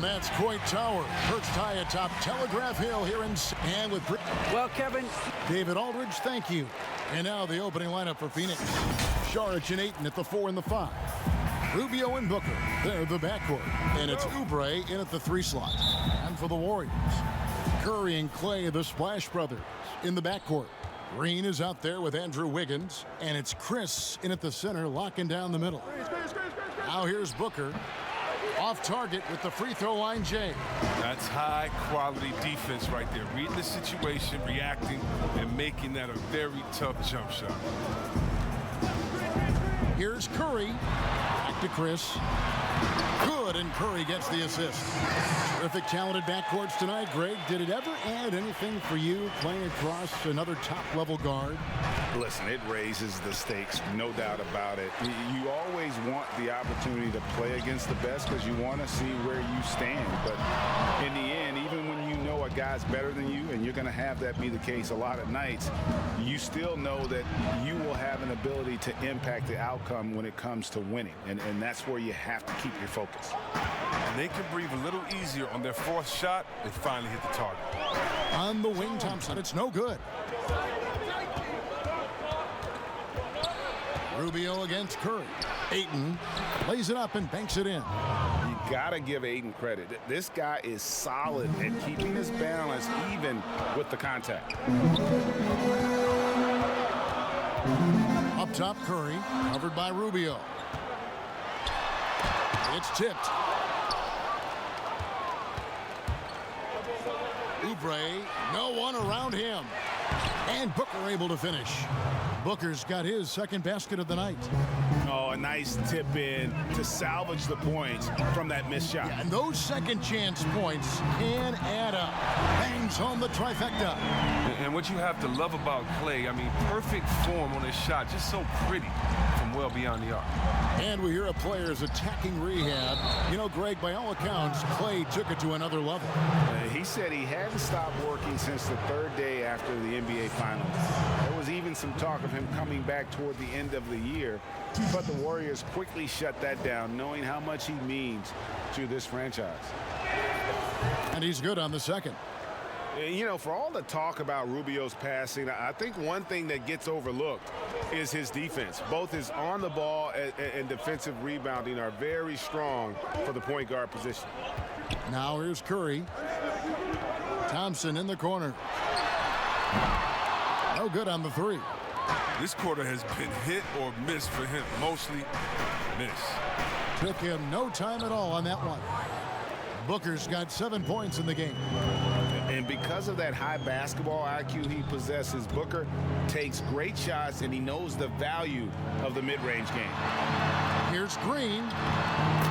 that's Coit Tower, perched high atop Telegraph Hill here in and with. Well, Kevin. David Aldridge, thank you. And now the opening lineup for Phoenix. Saric and Ayton at the 4 and the 5. Rubio and Booker, they're the backcourt. And it's Oubre in at the 3 slot. And for the Warriors, Curry and Clay, the Splash Brothers, in the backcourt. Green is out there with Andrew Wiggins. And it's Chris in at the center, locking down the middle. Now here's Booker. Off target with the free throw line, Jay. That's high-quality defense right there. Reading the situation, reacting, and making that a very tough jump shot. Here's Curry. Back to Chris. Good, and Curry gets the assist. Terrific, talented backcourts tonight. Greg, did it ever add anything for you playing across another top-level guard? Listen, it raises the stakes, no doubt about it. You always want the opportunity to play against the best because you want to see where you stand. But in the end, even when you know a guy's better than you, and you're going to have that be the case a lot of nights, you still know that you will have an ability to impact the outcome when it comes to winning. And that's where you have to keep your focus. And they can breathe a little easier on their 4th shot. They finally hit the target. On the wing, Thompson. It's no good. Rubio against Curry. Ayton lays it up and banks it in. You got to give Ayton credit. This guy is solid at keeping his balance even with the contact. Up top, Curry, covered by Rubio. It's tipped. Oubre, no one around him. And Booker able to finish. Booker's got his 2nd basket of the night. Oh, a nice tip in to salvage the points from that missed shot. Yeah, and those second chance points can add up. Bangs home the trifecta. And what you have to love about Clay, I mean, perfect form on his shot, just so pretty from well beyond the arc. And we hear a player's attacking rehab. You know, Greg, by all accounts, Clay took it to another level. He said he hadn't stopped working since the 3rd day after the NBA Finals. There was even some talk of him coming back toward the end of the year, but the Warriors quickly shut that down, knowing how much he means to this franchise. And he's good on the 2nd. You know, for all the talk about Rubio's passing, I think one thing that gets overlooked is his defense. Both his on the ball and defensive rebounding are very strong for the point guard position. Now here's Curry. Thompson in the corner. No good on the 3. This quarter has been hit or miss for him. Mostly miss. Took him no time at all on that one. Booker's got 7 points in the game. And because of that high basketball IQ he possesses, Booker takes great shots, and he knows the value of the mid-range game. Here's Green.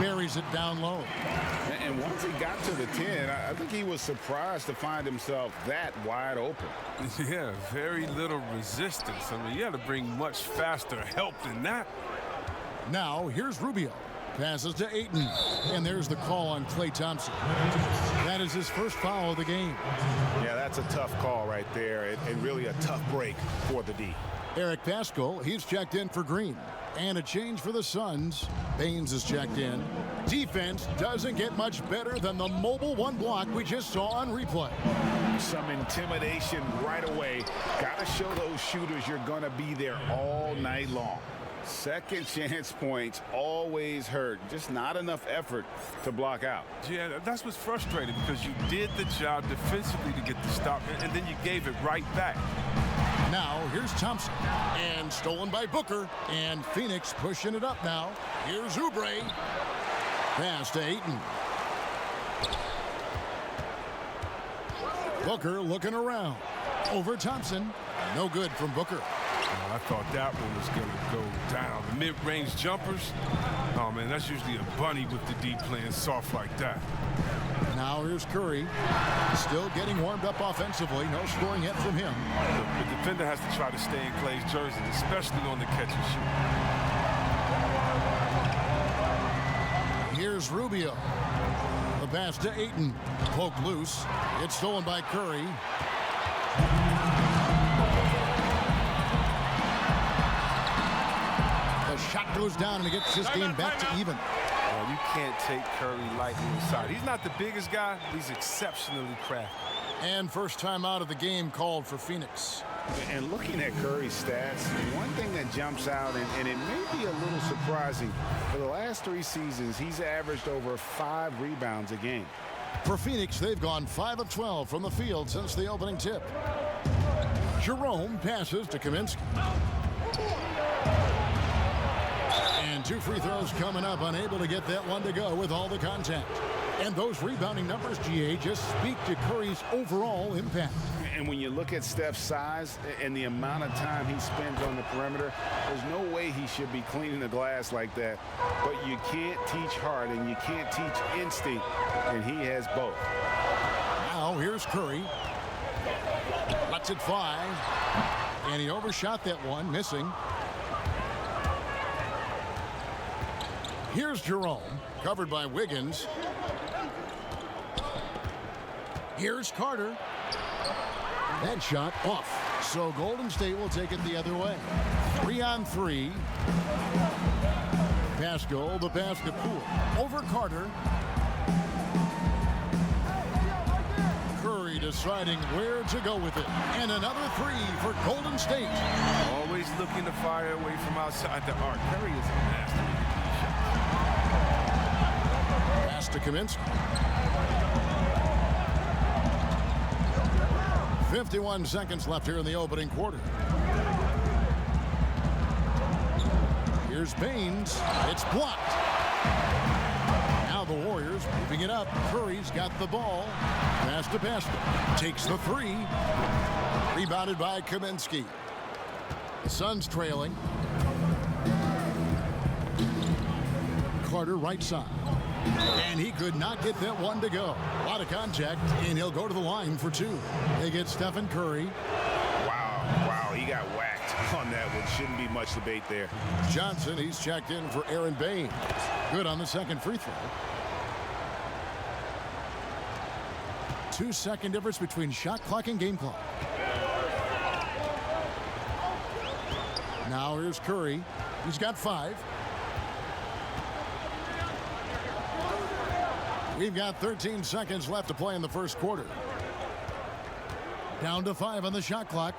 Buries it down low. And once he got to the 10, I think he was surprised to find himself that wide open. Yeah, very little resistance. I mean, you had to bring much faster help than that. Now, here's Rubio. Passes to Ayton. And there's the call on Klay Thompson. That is his first foul of the game. Yeah, that's a tough call right there, and really a tough break for the D. Eric Pascal, he's checked in for Green. And a change for the Suns. Baines is checked in. Defense doesn't get much better than the mobile 1 block we just saw on replay. Some intimidation right away. Got to show those shooters you're going to be there all night long. Second chance points always hurt. Just not enough effort to block out. Yeah, that's what's frustrating, because you did the job defensively to get the stop, and then you gave it right back. Now, here's Thompson. And stolen by Booker. And Phoenix pushing it up now. Here's Oubre. Pass to Ayton. Booker looking around. Over Thompson. No good from Booker. I thought that one was going to go down. The mid-range jumpers, oh, man, that's usually a bunny with the D playing soft like that. Now here's Curry. Still getting warmed up offensively. No scoring yet from him. The defender has to try to stay in Clay's jersey, especially on the catch and shoot. Here's Rubio. The pass to Ayton. Poked loose. It's stolen by Curry. The shot goes down, and he gets this game back to even. man. You can't take Curry lightly inside. He's not the biggest guy. He's exceptionally crafty. And first time out of the game called for Phoenix. And looking at Curry's stats, one thing that jumps out, and it may be a little surprising, for the last 3 seasons, he's averaged over 5 rebounds a game. For Phoenix, they've gone 5 of 12 from the field since the opening tip. Jerome passes to Kaminsky. And 2 free throws coming up, unable to get that one to go with all the contact. And those rebounding numbers, GA, just speak to Curry's overall impact. And when you look at Steph's size and the amount of time he spends on the perimeter, there's no way he should be cleaning the glass like that. But you can't teach heart and you can't teach instinct, and he has both. Now here's Curry. Lets it fly. And he overshot that one, missing. Here's Jerome, covered by Wiggins. Here's Carter. That shot off. So Golden State will take it the other way. 3-on-3. Pascal, the basket pool. Over Carter. Curry deciding where to go with it. And another 3 for Golden State. Always looking to fire away from outside the arc. Curry is a master. Pass to Kaminsky. 51 seconds left here in the opening quarter. Here's Baines. It's blocked. Now the Warriors moving it up. Curry's got the ball. Pass to Pascal. Takes the 3. Rebounded by Kaminsky. The Suns trailing. Carter right side. And he could not get that one to go. A lot of contact, and he'll go to the line for 2. They get Stephen Curry. Wow, he got whacked on that one. Shouldn't be much debate there. Johnson, he's checked in for Aaron Baines. Good on the second free throw. 2-second difference between shot clock and game clock. Now here's Curry. He's got 5. We've got 13 seconds left to play in the first quarter. Down to 5 on the shot clock.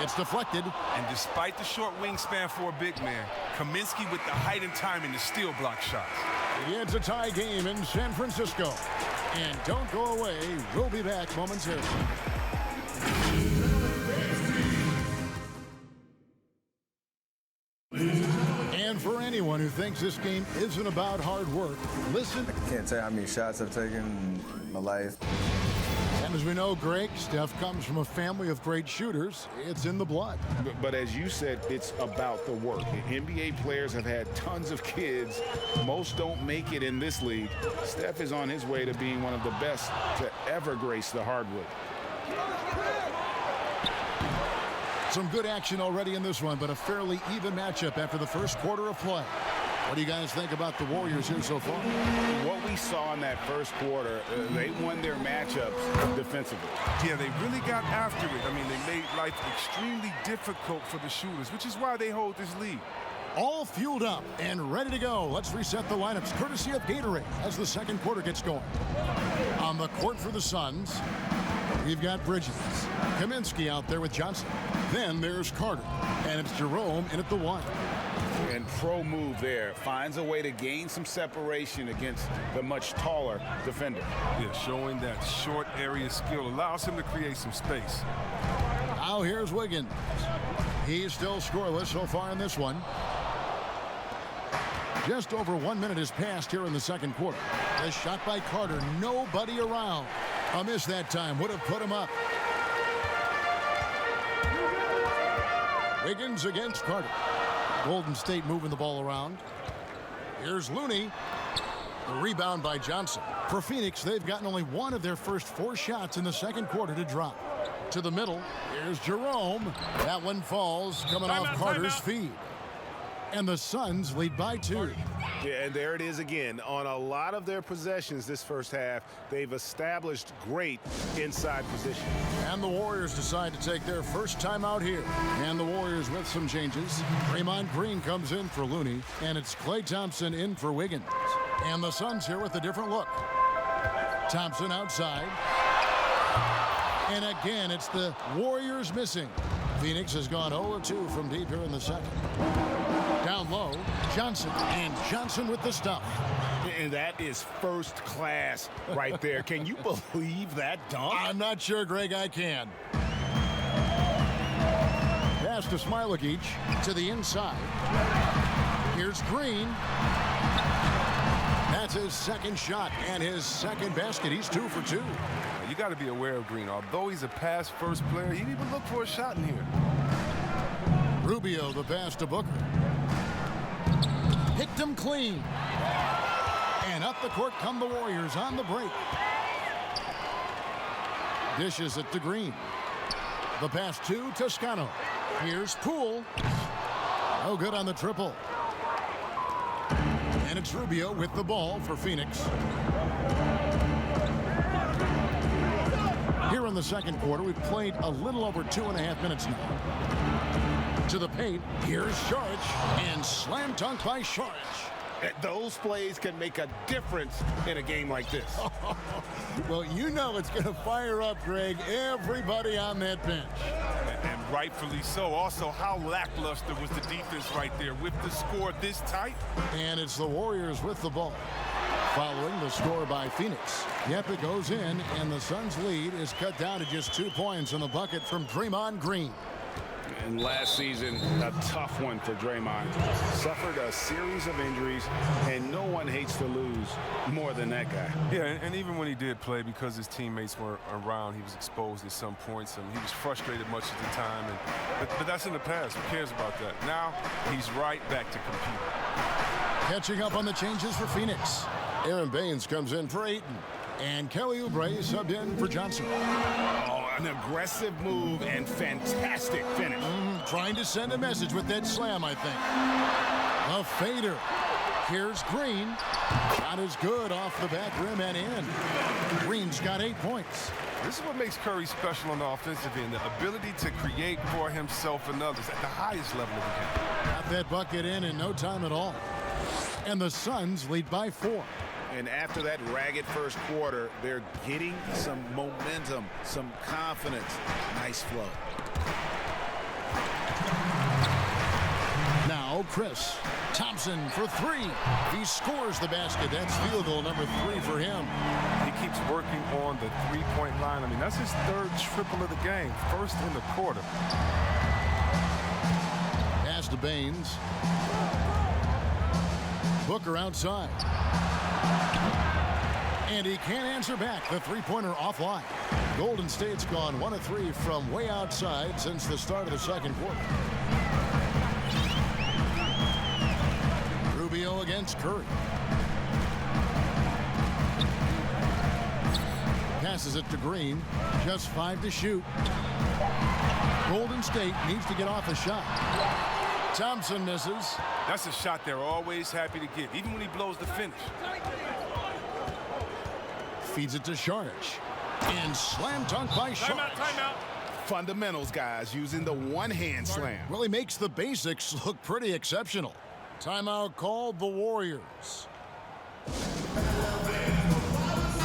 It's deflected. And despite the short wingspan for a big man, Kaminsky with the height and timing to steal block shots. It's a tie game in San Francisco. And don't go away. We'll be back momentarily. And for anyone who thinks this game isn't about hard work, listen. I can't tell you how many shots I've taken in my life. And as we know, Greg, Steph comes from a family of great shooters. It's in the blood. But as you said, it's about the work. NBA players have had tons of kids. Most don't make it in this league. Steph is on his way to being one of the best to ever grace the hardwood. Some good action already in this one, but a fairly even matchup after the first quarter of play. What do you guys think about the Warriors here so far? What we saw in that first quarter, they won their matchups defensively. Yeah, they really got after it. I mean, they made life extremely difficult for the shooters, which is why they hold this lead. All fueled up and ready to go. Let's reset the lineups courtesy of Gatorade as the second quarter gets going. On the court for the Suns, we've got Bridges. Kaminsky out there with Johnson. Then there's Carter. And it's Jerome in at the 1. And pro move there. Finds a way to gain some separation against the much taller defender. Yeah, showing that short area skill allows him to create some space. Now here's Wiggins. He's still scoreless so far in this one. Just over 1 minute has passed here in the second quarter. The shot by Carter. Nobody around. A miss that time would have put him up. Wiggins against Carter. Golden State moving the ball around. Here's Looney. The rebound by Johnson. For Phoenix, they've gotten only one of their first 4 shots in the second quarter to drop. To the middle. Here's Jerome. That one falls coming off Carter's feed. And the Suns lead by 2. Yeah, and there it is again. On a lot of their possessions this first half, they've established great inside position. And the Warriors decide to take their first time out here. And the Warriors with some changes. Draymond Green comes in for Looney, and it's Klay Thompson in for Wiggins. And the Suns here with a different look. Thompson outside. And again, it's the Warriors missing. Phoenix has gone 0-2 from deep here in the second. Down low, Johnson, and Johnson with the stuff. And that is first class right there. Can you believe that dunk? I'm not sure, Greg, I can. Pass to Smailagic to the inside. Here's Green. That's his second shot and his second basket. He's 2 for 2. You got to be aware of Green. Although he's a pass-first player, he didn't even look for a shot in here. Rubio, the pass to Booker. Picked him clean. And up the court come the Warriors on the break. Dishes it to Green. The pass to Toscano. Here's Poole. No good on the triple. And it's Rubio with the ball for Phoenix. Here in the second quarter, we've played a little over 2.5 minutes now. To the paint, here's Saric, and slam dunk by Saric. Those plays can make a difference in a game like this. Well, you know it's going to fire up, Greg, everybody on that bench. And rightfully so. Also, how lackluster was the defense right there with the score this tight? And it's the Warriors with the ball. Following the score by Phoenix. Yep, it goes in, and the Suns' lead is cut down to just 2 points in the bucket from Draymond Green. And last season, a tough one for Draymond. Suffered a series of injuries, and no one hates to lose more than that guy. Yeah, and even when he did play, because his teammates were around, he was exposed at some points, and he was frustrated much of the time. But that's in the past. Who cares about that? Now, he's right back to competing. Catching up on the changes for Phoenix. Aaron Baines comes in for Ayton. And Kelly Oubre subbed in for Johnson. Oh, an aggressive move and fantastic finish. Trying to send a message with that slam, I think. A fader. Here's Green. Shot is good off the back rim and in. Green's got 8 points. This is what makes Curry special on the offensive end, the ability to create for himself and others at the highest level of the game. Got that bucket in no time at all. And the Suns lead by 4. And after that ragged first quarter, they're getting some momentum, some confidence. Nice flow. Now Chris Thompson for 3. He scores the basket. That's field goal number 3 for him. He keeps working on the three-point line. I mean, that's his 3rd triple of the game, first in the quarter. Pass to Baines. Booker outside. And he can't answer back. The three-pointer offline. Golden State's gone 1 of 3 from way outside since the start of the second quarter. Rubio against Curry. Passes it to Green. Just 5 to shoot. Golden State needs to get off a shot. Thompson misses. That's a shot they're always happy to get, even when he blows the finish. Feeds it to Saric. And slam dunk by Saric. Timeout. Fundamentals, guys, using the one-hand slam. Really makes the basics look pretty exceptional. Timeout called the Warriors.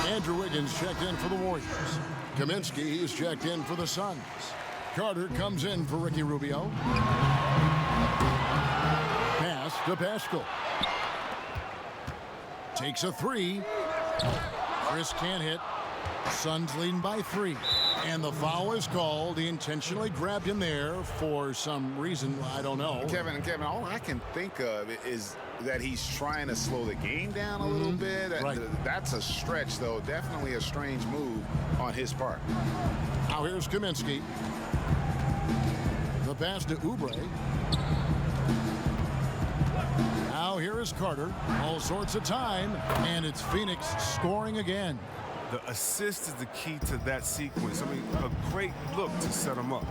Andrew Wiggins checked in for the Warriors. Kaminsky is checked in for the Suns. Carter comes in for Ricky Rubio. Pass to Pascal. Takes a 3. Chris can't hit. Suns leading by 3. And the foul is called. He intentionally grabbed him there for some reason. I don't know. Kevin, all I can think of is that he's trying to slow the game down a little bit. Right. That's a stretch, though. Definitely a strange move on his part. Now here's Kaminsky. The pass to Oubre. Now here is Carter. All sorts of time. And it's Phoenix scoring again. The assist is the key to that sequence. I mean, a great look to set him up.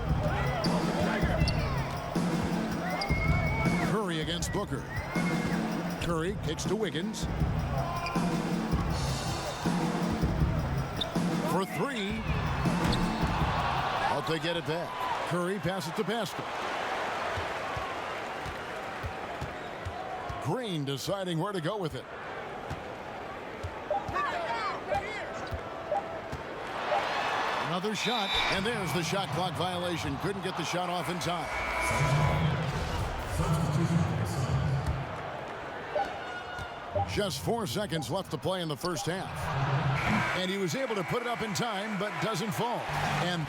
Curry Curry against Booker. Curry kicks to Wiggins. For three. But they get it back. Curry passes to Pascal. Green deciding where to go with it. Another shot, and there's the shot clock violation. Couldn't get the shot off in time. Just 4 seconds left to play in the first half. And he was able to put it up in time, but doesn't fall. And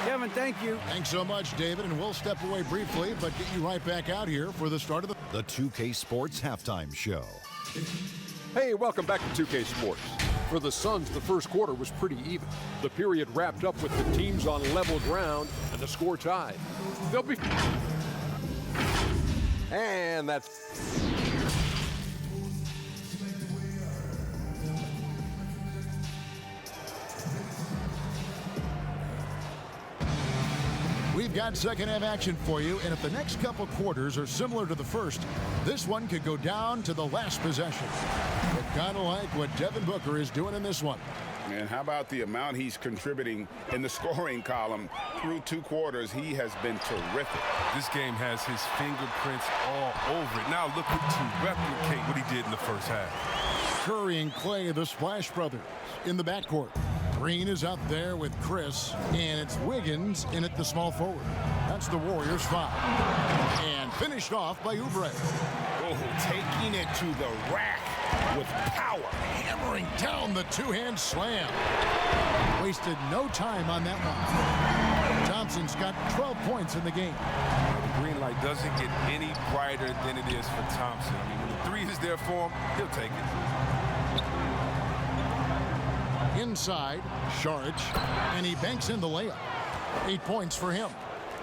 Kevin, thank you. Thanks so much, David, and we'll step away briefly, but get you right back out here for the start of the 2K Sports Halftime Show. Hey, welcome back to 2K Sports. For the Suns, the first quarter was pretty even. The period wrapped up with the teams on level ground and the score tied. They'll be... And that's... We've got second half action for you, and if the next couple quarters are similar to the first, this one could go down to the last possession. But kind of like what Devin Booker is doing in this one. And how about the amount he's contributing in the scoring column through 2 quarters? He has been terrific. This game has his fingerprints all over it. Now look to replicate what he did in the first half. Curry and Clay, the Splash Brothers, in the backcourt. Green is out there with Chris, and it's Wiggins in at the small forward. That's the Warriors' foul. And finished off by Oubre. Oh, taking it to the rack with power. Hammering down the two-hand slam. Wasted no time on that one. Thompson's got 12 points in the game. The green light doesn't get any brighter than it is for Thompson. I mean, when the 3 is there for him, he'll take it. Inside, Saric, and he banks in the layup. 8 points for him.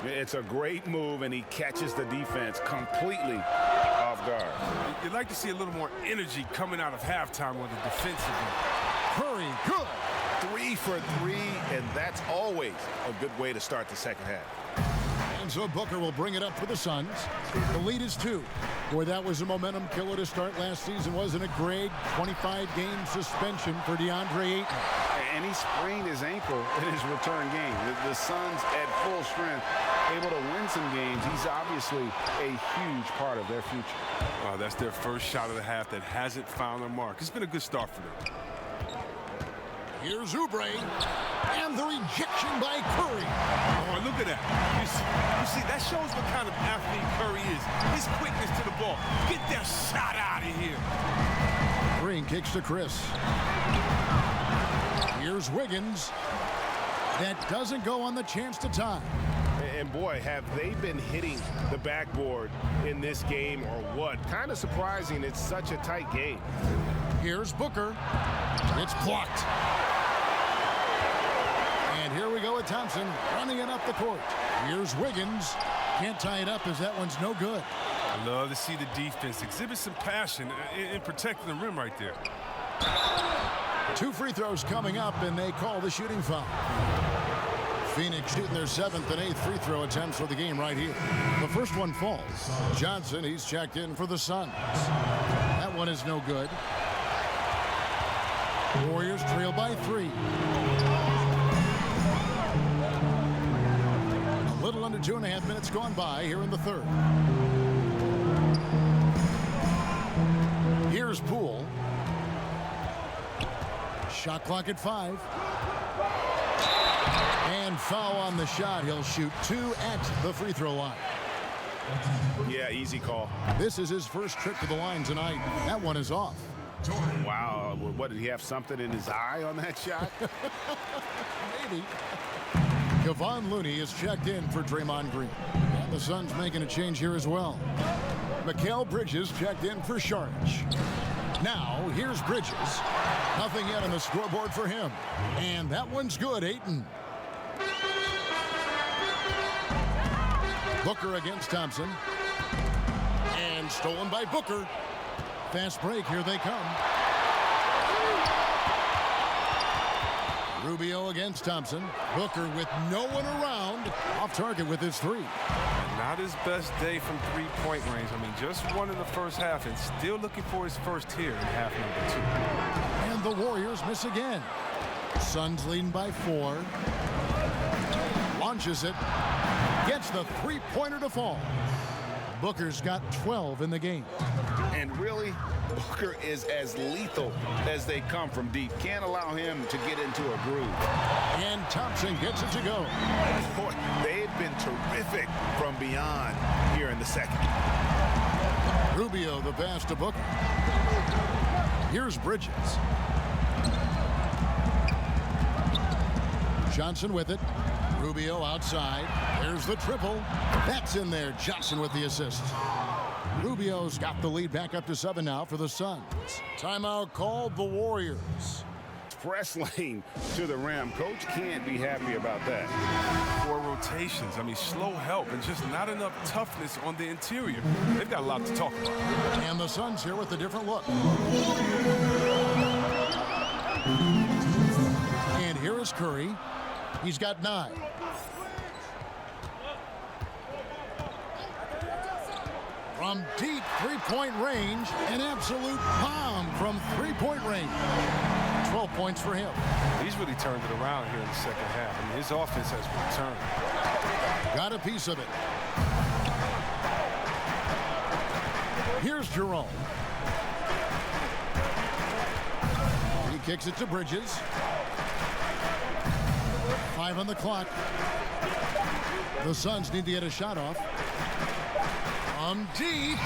It's a great move, and he catches the defense completely off guard. You'd like to see a little more energy coming out of halftime on the defensive end. Curry, good. 3 for 3, and that's always a good way to start the second half. And so Booker will bring it up for the Suns. The lead is 2. Boy, that was a momentum killer to start last season, wasn't it? Great 25-game suspension for DeAndre Ayton. And he sprained his ankle in his return game. The Suns at full strength, able to win some games. He's obviously a huge part of their future. That's their first shot of the half that hasn't found their mark. It's been a good start for them. Here's Oubre, and the rejection by Curry. Oh, look at that. You see, that shows what kind of athlete Curry is. His quickness to the ball. Get that shot out of here. Green kicks to Chris. Here's Wiggins. That doesn't go on the chance to tie. And boy, have they been hitting the backboard in this game or what? Kind of surprising. It's such a tight game. Here's Booker. It's blocked. And here we go with Thompson running it up the court. Here's Wiggins. Can't tie it up as that one's no good. I love to see the defense exhibit some passion in protecting the rim right there. 2 free throws coming up, and they call the shooting foul. Phoenix shooting their 7th and 8th free throw attempts for the game right here. The first one falls. Johnson, he's checked in for the Suns. That one is no good. Warriors trail by 3. A little under 2.5 minutes gone by here in the third. Here's Poole. Shot clock at 5. And foul on the shot. He'll shoot 2 at the free throw line. Yeah, easy call. This is his first trip to the line tonight. That one is off. Wow, what, did he have something in his eye on that shot? Maybe. Kevon Looney is checked in for Draymond Green. And the Suns making a change here as well. Mikal Bridges checked in for Saric. Now, here's Bridges. Nothing yet on the scoreboard for him. And that one's good, Ayton. Booker against Thompson. And stolen by Booker. Fast break, here they come. Rubio against Thompson. Booker with no one around. Off target with his three. Not his best day from three-point range. I mean, just one in the first half and still looking for his first here in half number 2. And the Warriors miss again. Suns leading by 4. Launches it. Gets the three-pointer to fall. Booker's got 12 in the game. And really, Booker is as lethal as they come from deep. Can't allow him to get into a groove. And Thompson gets it to go. Boy, they've been terrific from beyond here in the second. Rubio the pass to Booker. Here's Bridges. Johnson with it. Rubio outside. There's the triple. That's in there. Johnson with the assist. Rubio's got the lead back up to 7 now for the Suns. Timeout called the Warriors. Press lane to the rim. Coach can't be happy about that. 4 rotations. I mean, slow help and just not enough toughness on the interior. They've got a lot to talk about. And the Suns here with a different look. And here is Curry. He's got 9. From deep three-point range, an absolute bomb from three-point range. 12 points for him. He's really turned it around here in the second half. I mean, his offense has returned. Got a piece of it. Here's Jerome. He kicks it to Bridges. 5 on the clock. The Suns need to get a shot off. Deep,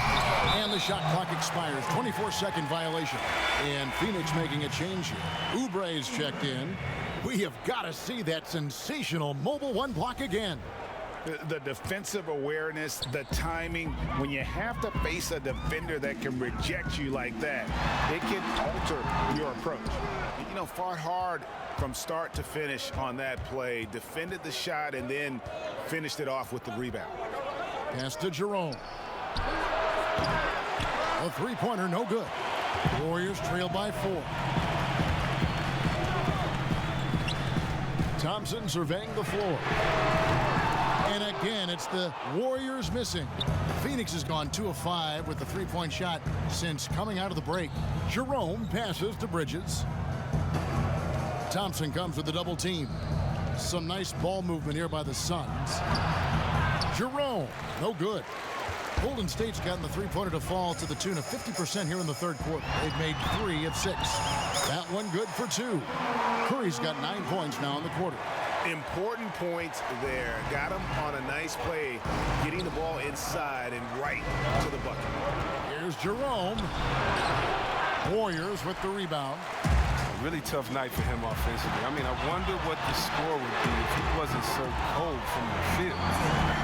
and the shot clock expires. 24-second violation. And Phoenix making a change here. Oubre's checked in. We have got to see that sensational mobile 1 block again. The defensive awareness, the timing, when you have to face a defender that can reject you like that, it can alter your approach. You know, fought hard from start to finish on that play, defended the shot, and then finished it off with the rebound. Pass to Jerome. A three-pointer, no good. Warriors trail by 4. Thompson surveying the floor. And again, it's the Warriors missing. Phoenix has gone 2 of 5 with the three-point shot since coming out of the break. Jerome passes to Bridges. Thompson comes with the double team. Some nice ball movement here by the Suns. Jerome, no good. Golden State's gotten the three-pointer to fall to the tune of 50% here in the third quarter. They've made 3 of 6. That one good for 2. Curry's got 9 points now in the quarter. Important points there. Got him on a nice play, getting the ball inside and right to the bucket. Here's Jerome. Warriors with the rebound. Really tough night for him offensively. I mean, I wonder what the score would be if he wasn't so cold from the field.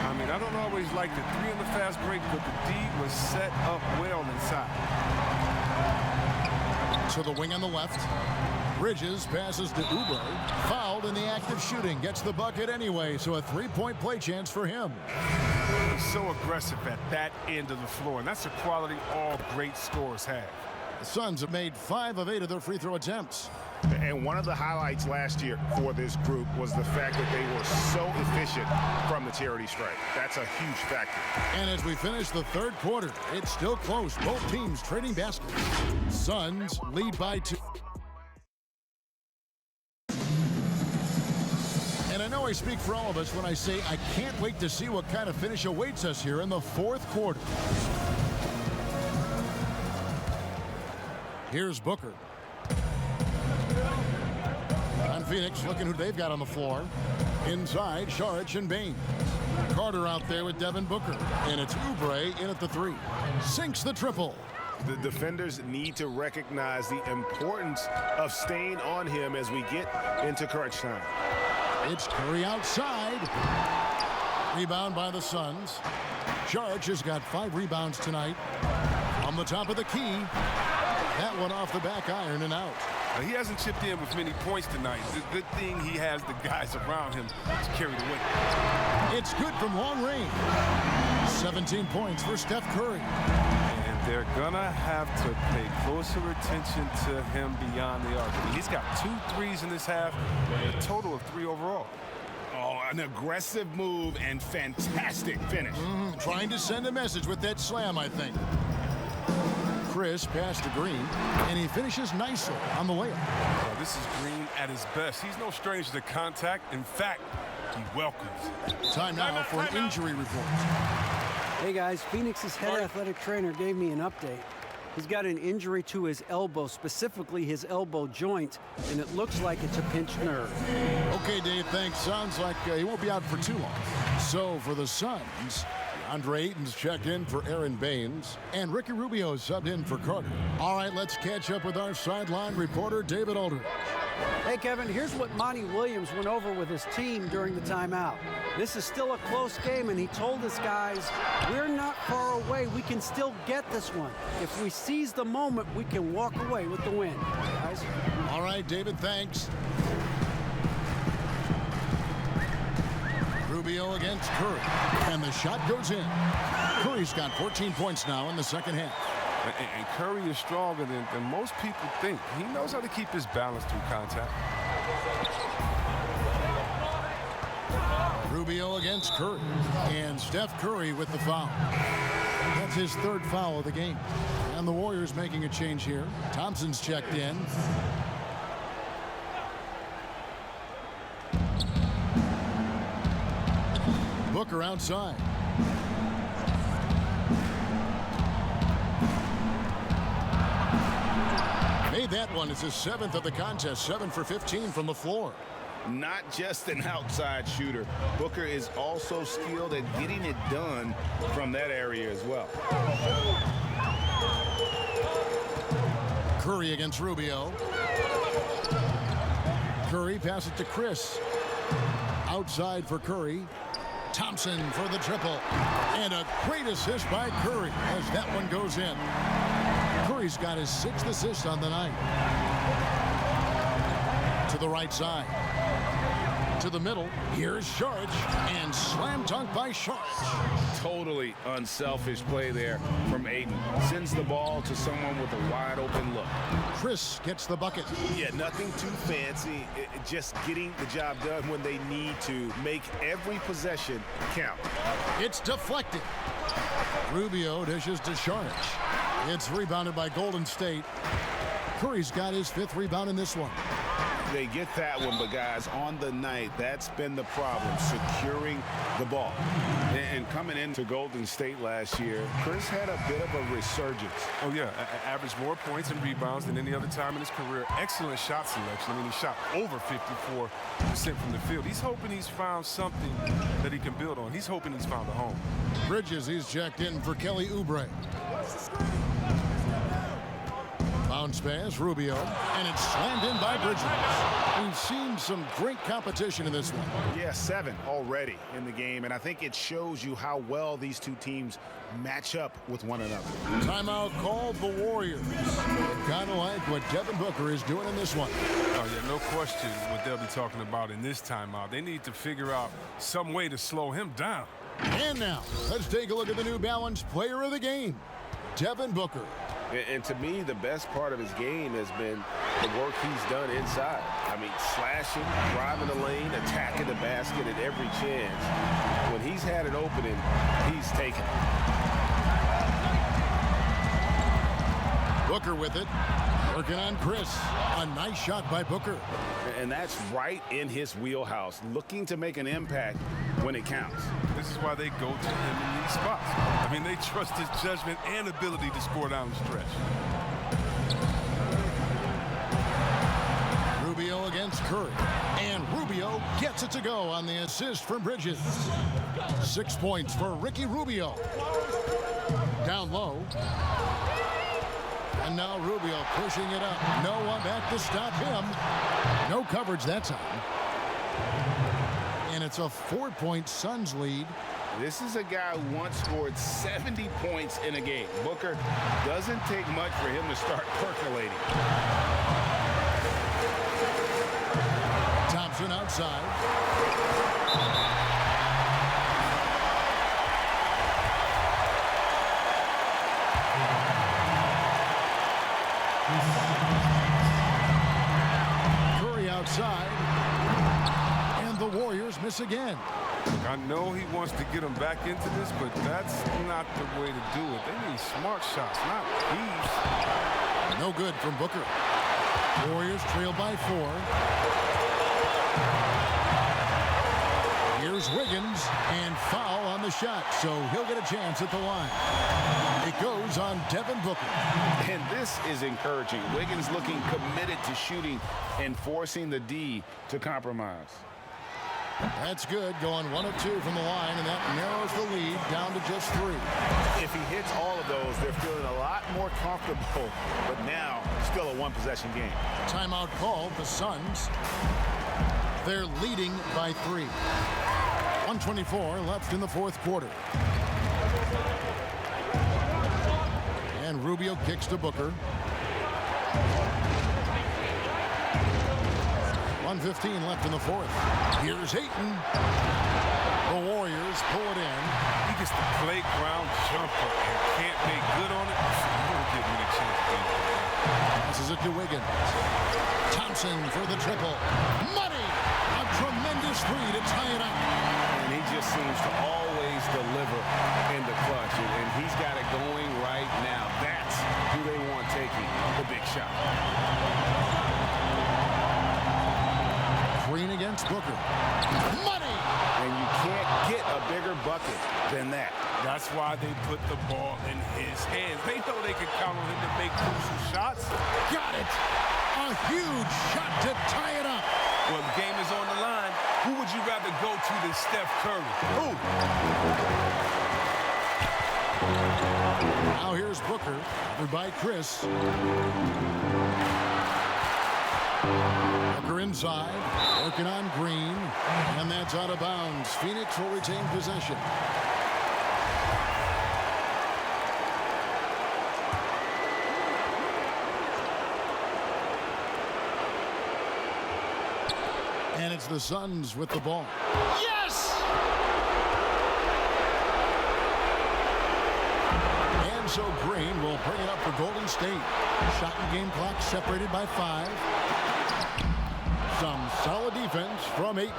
I mean, I don't always like the 3 on the fast break, but the D was set up well inside. To the wing on the left. Bridges passes to Oubre. Fouled in the act of shooting. Gets the bucket anyway, so a 3-point play chance for him. He's so aggressive at that end of the floor, and that's a quality all great scorers have. The Suns have made 5 of 8 of their free throw attempts. And one of the highlights last year for this group was the fact that they were so efficient from the charity stripe. That's a huge factor. And as we finish the third quarter, it's still close. Both teams trading baskets. Suns lead by 2. And I know I speak for all of us when I say I can't wait to see what kind of finish awaits us here in the fourth quarter. Here's Booker. On Phoenix, looking who they've got on the floor. Inside, Saric and Bain. Carter out there with Devin Booker. And it's Oubre in at the 3. Sinks the triple. The defenders need to recognize the importance of staying on him as we get into crunch time. It's Curry outside. Rebound by the Suns. Saric has got 5 rebounds tonight. On the top of the key. That one off the back iron and out. He hasn't chipped in with many points tonight. The good thing he has the guys around him to carry the weight. It's good from long range. 17 points for Steph Curry. And they're going to have to pay closer attention to him beyond the arc. I mean, he's got 2 threes in this half, a total of 3 overall. Oh, an aggressive move and fantastic finish. Trying to send a message with that slam, I think. Chris passed to Green, and he finishes nicely on the layup. This is Green at his best. He's no stranger to contact. In fact, he welcomes it. Time now for an injury report. Hey guys, Phoenix's head athletic trainer gave me an update. He's got an injury to his elbow, specifically his elbow joint, and it looks like it's a pinched nerve. Okay, Dave, thanks. Sounds like he won't be out for too long. So for the Suns, Andre Ayton's checked in for Aaron Baines, and Ricky Rubio subbed in for Carter. All right, let's catch up with our sideline reporter, David Aldridge. Hey, Kevin, here's what Monty Williams went over with his team during the timeout. This is still a close game, and he told his guys, we're not far away. We can still get this one. If we seize the moment, we can walk away with the win. Guys? All right, David, thanks. Rubio against Curry, and the shot goes in. Curry's got 14 points now in the second half. And Curry is stronger than most people think. He knows how to keep his balance through contact. Rubio against Curry, and Steph Curry with the foul. That's his 3rd foul of the game. And the Warriors making a change here. Thompson's checked in. Booker outside. Made that one. It's his 7th of the contest. 7 for 15 from the floor. Not just an outside shooter. Booker is also skilled at getting it done from that area as well. Curry against Rubio. Curry passes it to Chris. Outside for Curry. Thompson for the triple. And a great assist by Curry as that one goes in. Curry's got his 6th assist on the night. To the right side. To the middle. Here's Sharch. And slam dunk by Sharch. Totally unselfish play there from Ayton. Sends the ball to someone with a wide open look. Chris gets the bucket. Yeah, nothing too fancy. Just getting the job done when they need to. Make every possession count. It's deflected. Rubio dishes to Sharch. It's rebounded by Golden State. Curry's got his 5th rebound in this one. They get that one, but guys, on the night, that's been the problem, securing the ball. And coming into Golden State last year, Chris had a bit of a resurgence. Oh, yeah, averaged more points and rebounds than any other time in his career. Excellent shot selection. I mean, he shot over 54% from the field. He's hoping he's found something that he can build on. He's hoping he's found a home. Bridges, he's checked in for Kelly Oubre. Bounce pass, Rubio, and it's slammed in by Bridges. We've seen some great competition in this one. Yeah, 7 already in the game, and I think it shows you how well these two teams match up with one another. Timeout called the Warriors. Kind of like what Devin Booker is doing in this one. Oh, yeah, no question what they'll be talking about in this timeout. They need to figure out some way to slow him down. And now, let's take a look at the New Balance player of the game, Devin Booker. And to me, the best part of his game has been the work he's done inside. I mean, slashing, driving the lane, attacking the basket at every chance. When he's had an opening, he's taken it. Booker with it. Working on Chris. A nice shot by Booker. And that's right in his wheelhouse, looking to make an impact when it counts. This is why they go to him in these spots. I mean, they trust his judgment and ability to score down the stretch. Rubio against Curry. And Rubio gets it to go on the assist from Bridges. 6 points for Ricky Rubio. Down low. And now Rubio pushing it up. No one back to stop him. No coverage that time. And it's a 4-point Suns lead. This is a guy who once scored 70 points in a game. Booker doesn't take much for him to start percolating. Thompson outside. outside. And the Warriors miss again. I know he wants to get them back into this, but that's not the way to do it. They need smart shots, not thieves. No good from Booker. Warriors trail by 4. Here's Wiggins, and foul on the shot, so he'll get a chance at the line. It goes on Devin Booker. And this is encouraging. Wiggins looking committed to shooting and forcing the D to compromise. That's good, going 1 of 2 from the line, and that narrows the lead down to just 3. If he hits all of those, they're feeling a lot more comfortable, but now still a one-possession game. Timeout called, the Suns. They're leading by 3. 1:24 left in the fourth quarter. And Rubio kicks to Booker. 1:15 left in the fourth. Here's Ayton. The Warriors pull it in. He gets the playground jumper and can't make good on it. Don't give me the chance to do that. Passes it to Wiggins. Thompson for the triple. Money! A tremendous 3 to tie it up. And he just seems to always deliver in the clutch, and he's got it going right now. That's who they want taking the big shot. Green against Booker. Money! And you can't get a bigger bucket than that. That's why they put the ball in his hands. They know they can count on him to make crucial shots. Got it! A huge shot to tie it up. Well, the game is on the line. Who would you rather go to than Steph Curry? Who? Now here's Booker, covered by Chris. Booker inside, working on Green, and that's out of bounds. Phoenix will retain possession. And it's the Suns with the ball. Yes! And so Green will bring it up for Golden State. Shot and game clock separated by 5. Some solid defense from Ayton.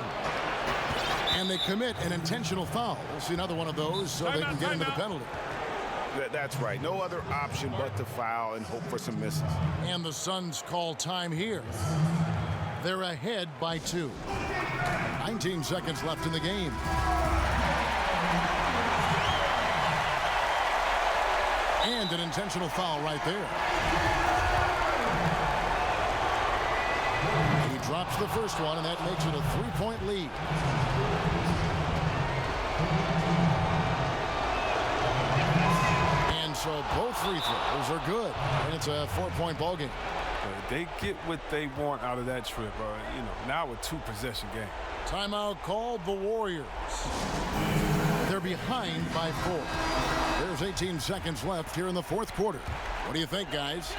And they commit an intentional foul. We'll see another one of those so they can get into the penalty. That's right. No other option but to foul and hope for some misses. And the Suns call time here. They're ahead by 2. 19 seconds left in the game. And an intentional foul right there. He drops the first one, and that makes it a 3-point lead. And so both free throws are good, and it's a 4-point ball game. They get what they want out of that trip. Now a 2-possession game. Timeout called, the Warriors. They're behind by 4. There's 18 seconds left here in the fourth quarter. What do you think, guys?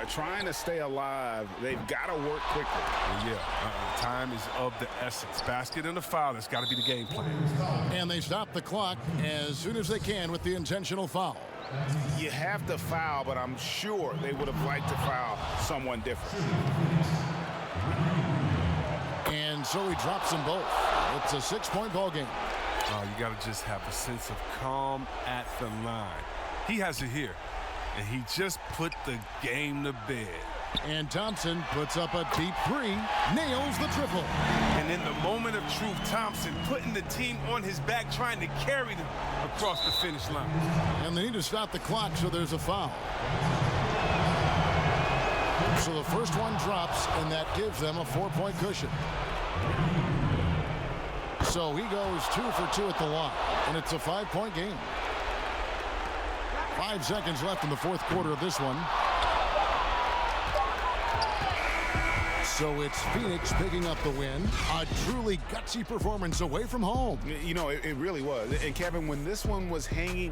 Trying to stay alive, they've got to work quickly. Time is of the essence. Basket and a foul. That's got to be the game plan. And they stop the clock as soon as they can with the intentional foul. You have to foul, but I'm sure they would have liked to foul someone different. And so he drops them both. It's a 6-point ball game. You got to just have a sense of calm at the line. He has it here, and he just put the game to bed. And Thompson puts up a deep 3, nails the triple. And in the moment of truth, Thompson putting the team on his back, trying to carry them across the finish line. And they need to stop the clock, so there's a foul. So the first one drops, and that gives them a 4-point cushion. So he goes 2 for 2 at the line, and it's a 5-point game. 5 seconds left in the fourth quarter of this one. So it's Phoenix picking up the win. A truly gutsy performance away from home. You know, it really was. And Kevin, when this one was hanging